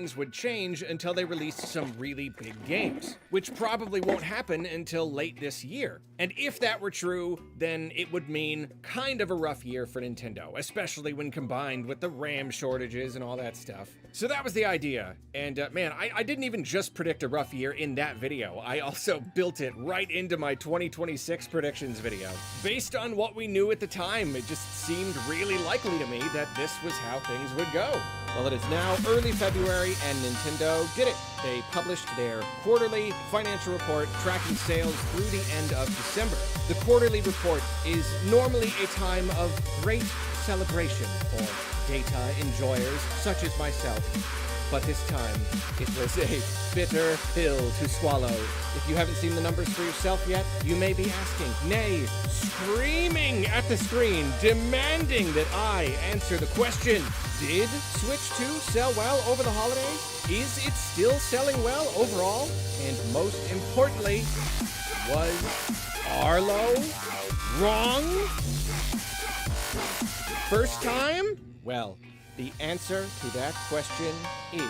things would change until they released some really big games, which probably won't happen until late this year. And if that were true, then it would mean kind of a rough year for Nintendo, especially when combined with the RAM shortages and all that stuff. So that was the idea, and man, I didn't even just predict a rough year in that video, I also built it right into my 2026 predictions video. Based on what we knew at the time, it just seemed really likely to me that this was how things would go. Well, it is now early February, and Nintendo did it. They published their quarterly financial report tracking sales through the end of December. The quarterly report is normally a time of great celebration for data enjoyers such as myself, but this time it was a bitter pill to swallow. If you haven't seen the numbers for yourself yet, you may be asking, nay, screaming at the screen, demanding that I answer the question, did Switch 2 sell well over the holidays? Is it still selling well overall? And most importantly, was Arlo wrong? First time? Well, the answer to that question is...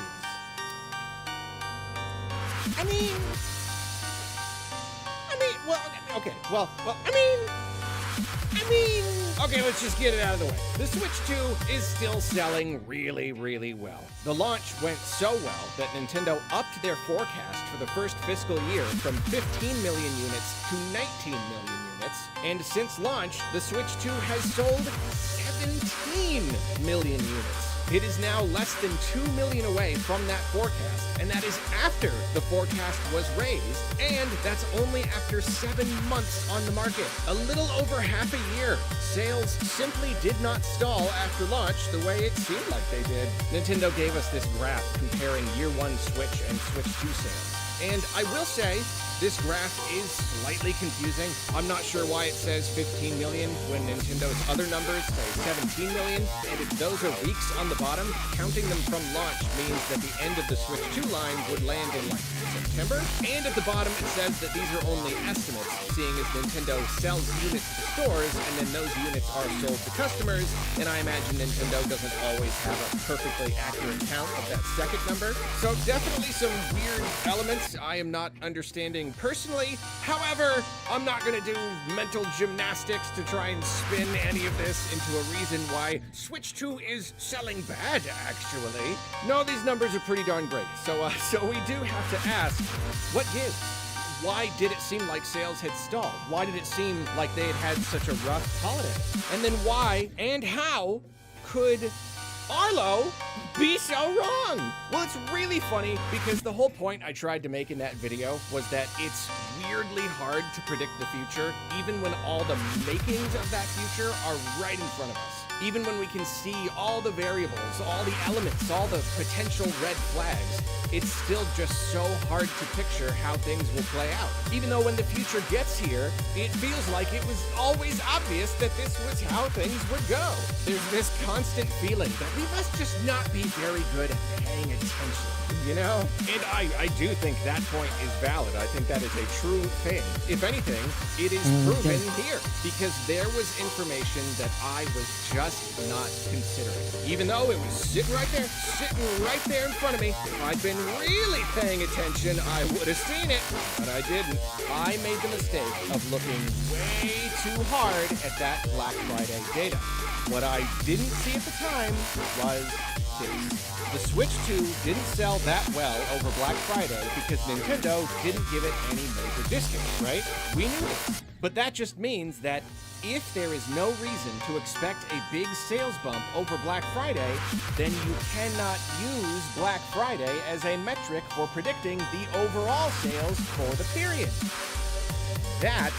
Okay, let's just get it out of the way. The Switch 2 is still selling really, really well. The launch went so well that Nintendo upped their forecast for the first fiscal year from 15 million units to 19 million units. And since launch, the Switch 2 has sold 17 million units. It is now less than 2 million away from that forecast, and that is after the forecast was raised, and that's only after 7 months on the market. A little over half a year. Sales simply did not stall after launch the way it seemed like they did. Nintendo gave us this graph comparing year 1 Switch and Switch 2 sales. And I will say, this graph is slightly confusing. I'm not sure why it says 15 million when Nintendo's other numbers say 17 million, and if those are weeks on the bottom, counting them from launch means that the end of the Switch 2 line would land in like September, and at the bottom it says that these are only estimates, seeing as Nintendo sells units to stores and then those units are sold to customers, and I imagine Nintendo doesn't always have a perfectly accurate count of that second number. So definitely some weird elements I am not understanding personally. However, I'm not going to do mental gymnastics to try and spin any of this into a reason why Switch 2 is selling bad, actually. No, these numbers are pretty darn great. So we do have to ask, what gives? Why did it seem like sales had stalled? Why did it seem like they had such a rough holiday? And then why and how could Arlo be so wrong? Well, it's really funny because the whole point I tried to make in that video was that it's weirdly hard to predict the future, even when all the makings of that future are right in front of us. Even when we can see all the variables, all the elements, all the potential red flags, it's still just so hard to picture how things will play out. Even though when the future gets here, it feels like it was always obvious that this was how things would go. There's this constant feeling that we must just not be very good at paying attention, you know? And I do think that point is valid. I think that is a true thing. If anything, it is proven here, because there was information that I was just not considering. Even though it was sitting right there in front of me. If I'd been really paying attention, I would have seen it, but I didn't. I made the mistake of looking way too hard at that Black Friday data. What I didn't see at the time was this. The Switch 2 didn't sell that well over Black Friday because Nintendo didn't give it any major discounts, right? We knew this. But that just means that if there is no reason to expect a big sales bump over Black Friday, then you cannot use Black Friday as a metric for predicting the overall sales for the period. That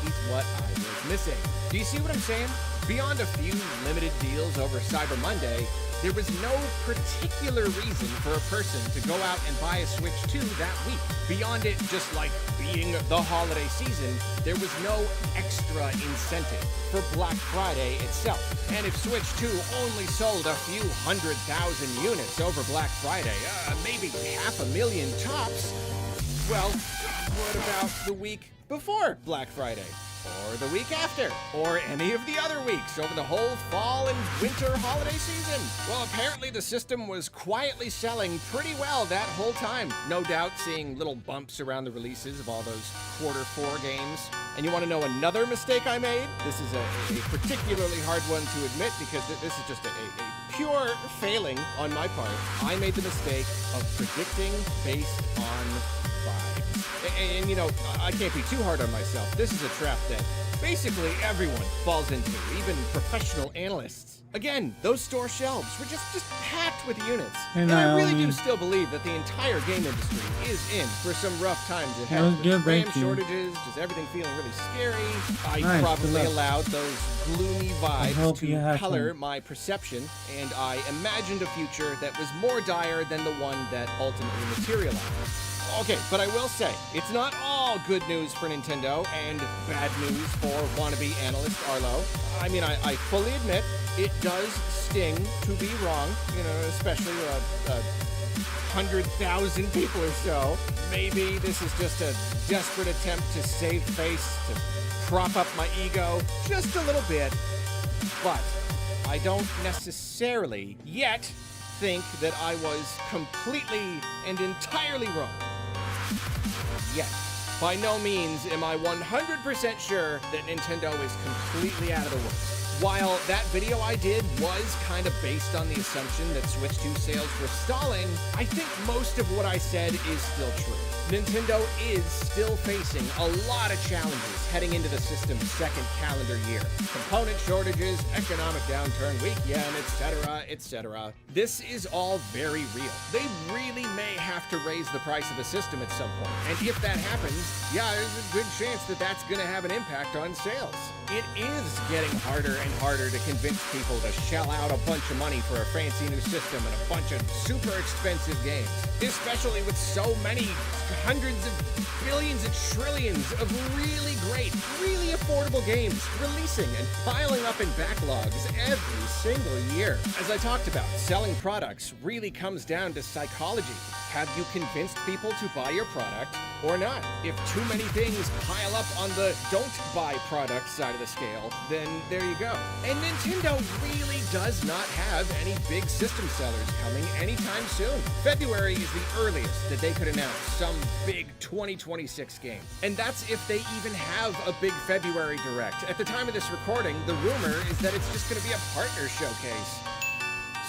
is what I was missing. Do you see what I'm saying? Beyond a few limited deals over Cyber Monday, there was no particular reason for a person to go out and buy a Switch 2 that week. Beyond it just like being the holiday season, there was no extra incentive for Black Friday itself. And if Switch 2 only sold a few 100,000 units over Black Friday, maybe 500,000 tops, well, what about the week before Black Friday? or the week after, or any of the other weeks over the whole fall and winter holiday season. Well, apparently the system was quietly selling pretty well that whole time. No doubt seeing little bumps around the releases of all those Q4 games. And you want to know another mistake I made? This is a particularly hard one to admit because this is just a pure failing on my part. I made the mistake of predicting based on vibes. And you know, I can't be too hard on myself. This is a trap that basically everyone falls into, even professional analysts. Again, those store shelves were just packed with units. And I really do still believe that the entire game industry is in for some rough times ahead. With RAM shortages, just everything feeling really scary. I probably allowed those gloomy vibes to color my perception, and I imagined a future that was more dire than the one that ultimately materialized. Okay, but I will say, it's not all good news for Nintendo and bad news for wannabe analyst Arlo. I mean, I fully admit it does sting to be wrong, you know, especially 100,000 people or so. Maybe this is just a desperate attempt to save face, to prop up my ego just a little bit. But I don't necessarily yet think that I was completely and entirely wrong. Yet. By no means am I 100% sure that Nintendo is completely out of the woods. While that video I did was kind of based on the assumption that Switch 2 sales were stalling, I think most of what I said is still true. Nintendo is still facing a lot of challenges heading into the system's second calendar year. Component shortages, economic downturn, weak yen, etc., etc. This is all very real. They really may have to raise the price of the system at some point. And if that happens, yeah, there's a good chance that that's going to have an impact on sales. It is getting harder and harder to convince people to shell out a bunch of money for a fancy new system and a bunch of super expensive games, especially with so many hundreds of billions and trillions of really great, really affordable games releasing and piling up in backlogs every single year. As I talked about, selling products really comes down to psychology. Have you convinced people to buy your product or not? If too many things pile up on the don't buy product side of the scale, then there you go. And Nintendo really does not have any big system sellers coming anytime soon. February is the earliest that they could announce some big 2026 game. And that's if they even have a big February Direct. At the time of this recording, the rumor is that it's just going to be a partner showcase.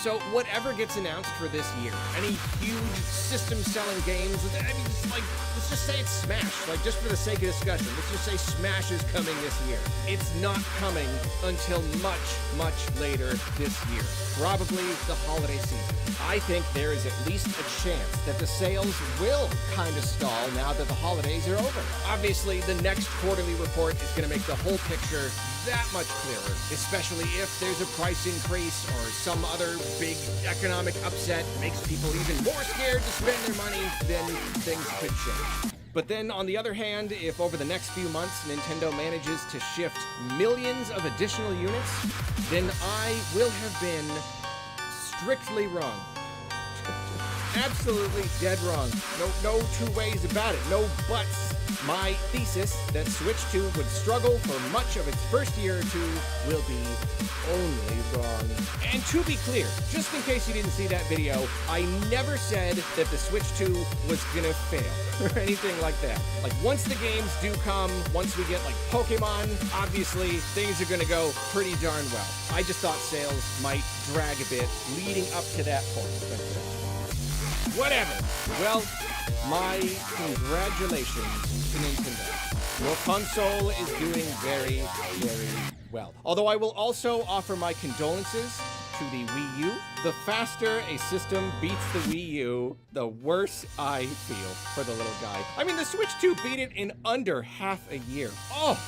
So whatever gets announced for this year, any huge system-selling games, I mean, let's just say it's Smash, like just for the sake of discussion, let's just say Smash is coming this year. It's not coming until much, much later this year, probably the holiday season. I think there is at least a chance that the sales will kind of stall now that the holidays are over. Obviously, the next quarterly report is going to make the whole picture that much clearer, especially if there's a price increase or some other big economic upset makes people even more scared to spend their money, then things could change. But then, on the other hand, if over the next few months Nintendo manages to shift millions of additional units, then I will have been strictly wrong. Absolutely dead wrong. No two ways about it. No buts. My thesis that Switch 2 would struggle for much of its first year or two will be only wrong. And to be clear, just in case you didn't see that video, I never said that the Switch 2 was gonna fail or anything like that. Like, once the games do come, once we get like Pokemon, obviously things are gonna go pretty darn well. I just thought sales might drag a bit leading up to that point. But, whatever. Well, my congratulations to Nintendo. Your console is doing very, very well. Although I will also offer my condolences to the Wii U. The faster a system beats the Wii U, the worse I feel for the little guy. I mean, the Switch 2 beat it in under half a year. Oh,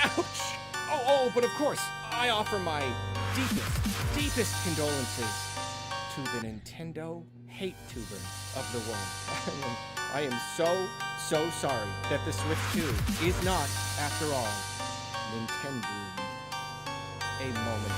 ouch. Oh, but of course, I offer my deepest condolences to the Nintendo hate tubers of the world. I am so sorry that the Switch 2 is not, after all, Nintendo a moment.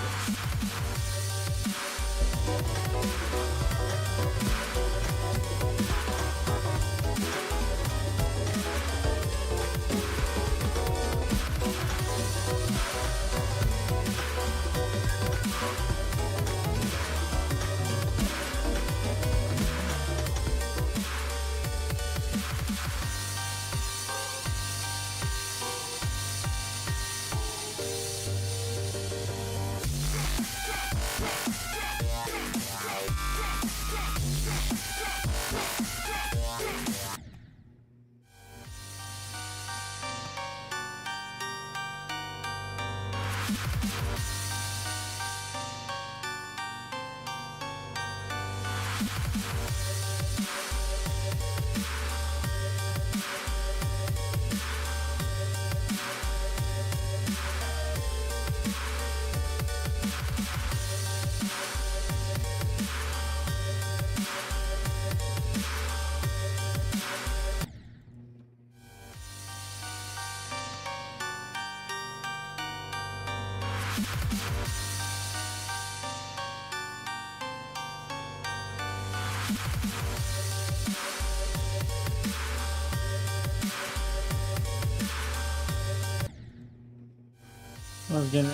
Let's get it.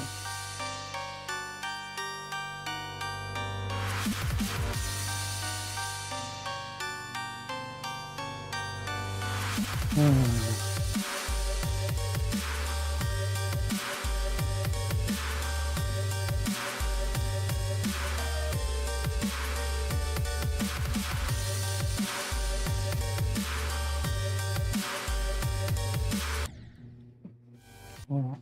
Hold on.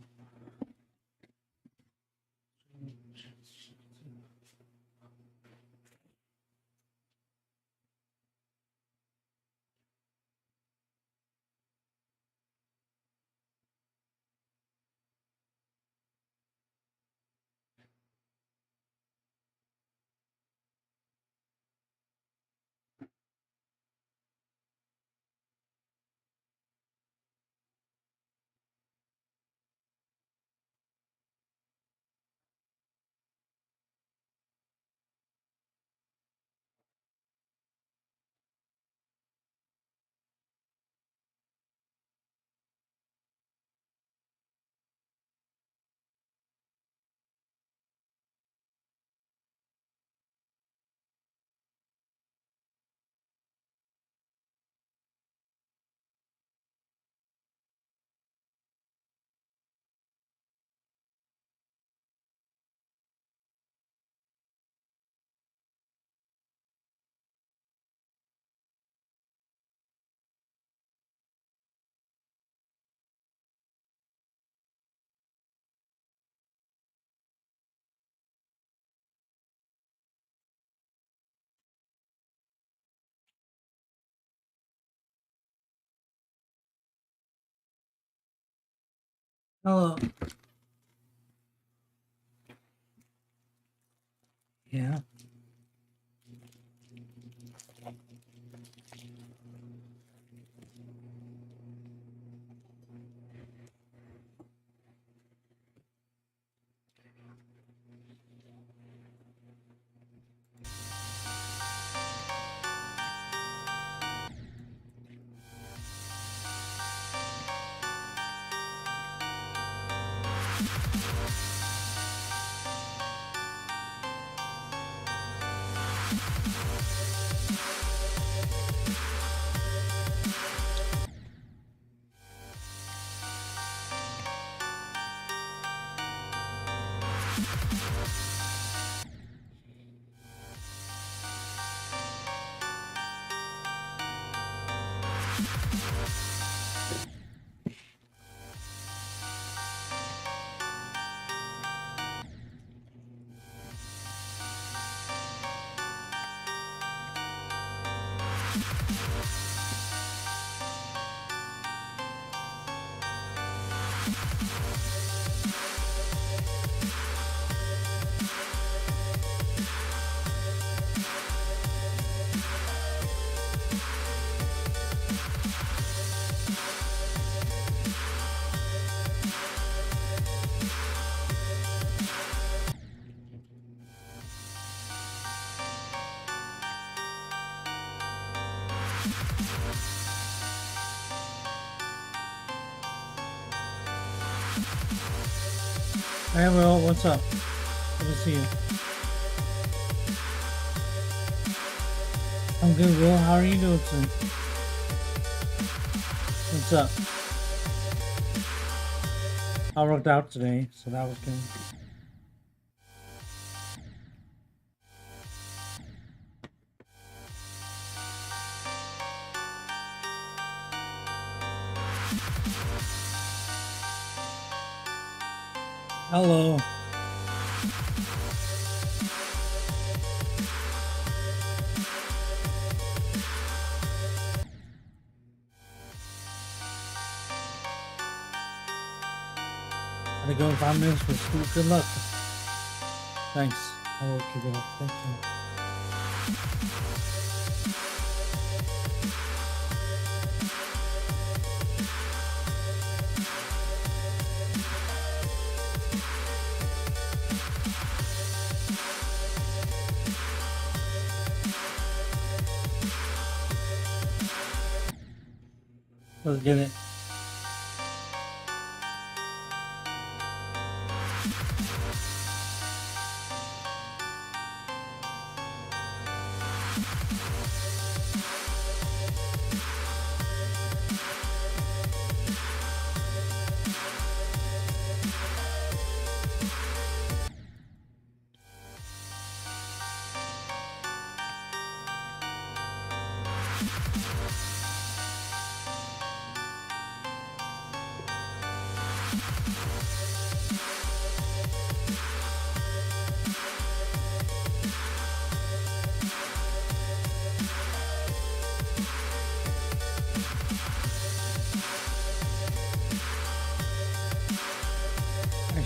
Hello. Yeah. Hey, Will, what's up? Good to see you. I'm good, Will. How are you doing today? What's up? I worked out today, so that was good. Hello. Gotta go in 5 minutes for school. Good luck. Thanks. I will keep it up. Thank you. Let's get it.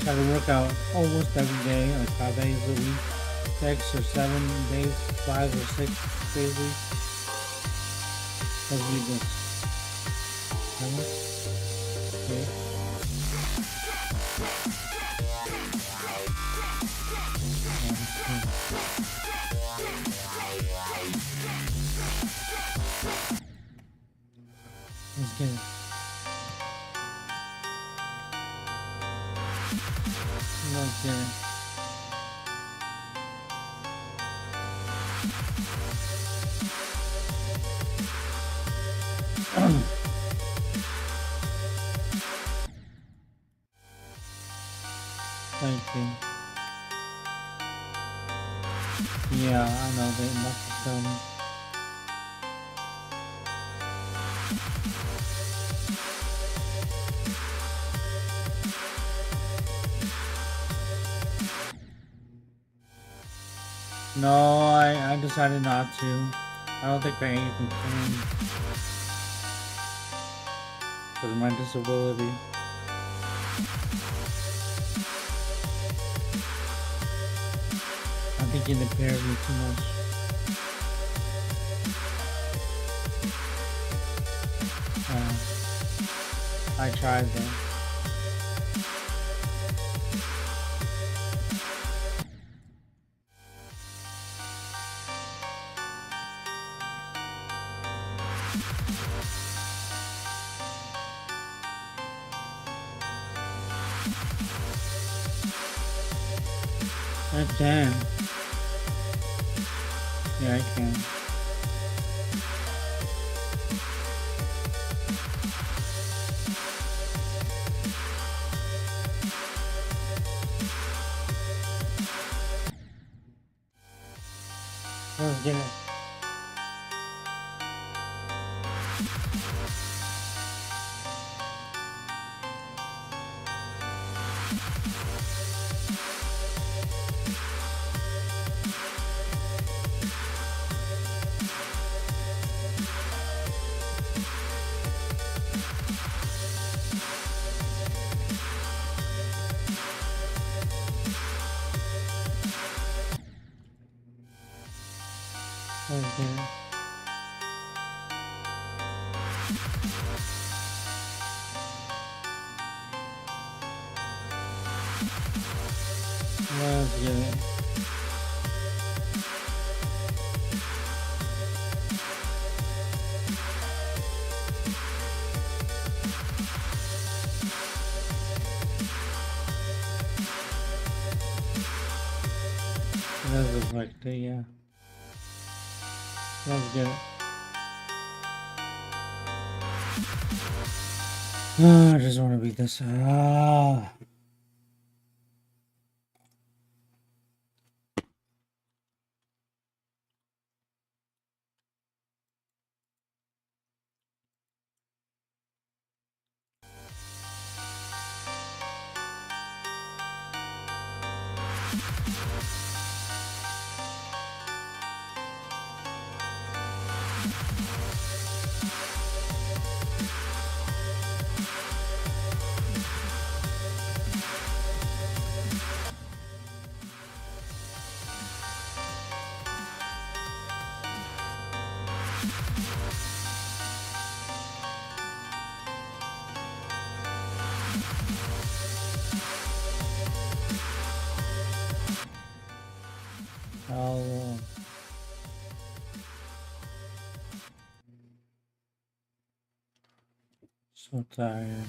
try to work out almost every day, like 5 days a week, 6 or 7 days, 5 or 6 days a week. Let's read this. Okay. Let's get it. Let's get it. Thank you. Yeah, I know they must have told me. No, I decided not to. I don't think I even can. Because of my disability. I think it impairs me too much. I tried though. I can. Yeah, I can. Let's get it. Let's get it. Let's get it. That looks like it, yeah. Let's get it. I just want to beat this. Oh, so tired.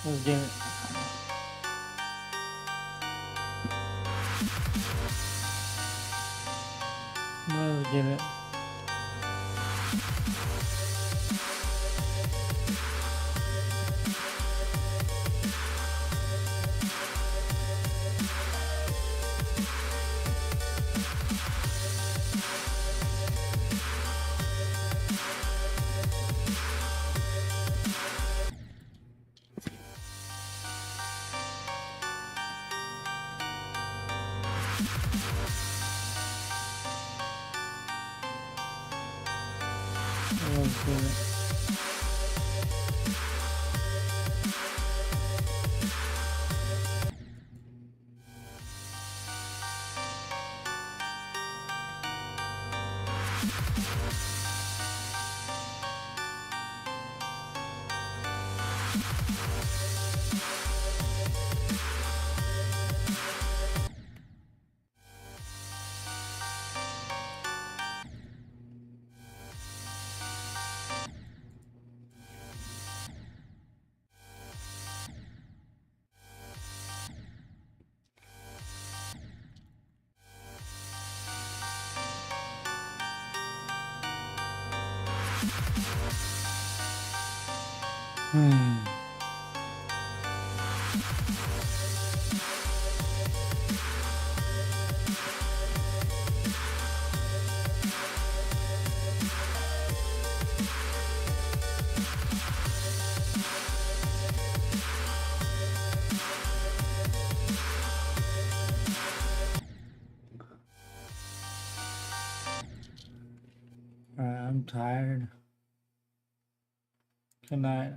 Let's get it. Let's get it. Let's get it. I'm tired. Good night.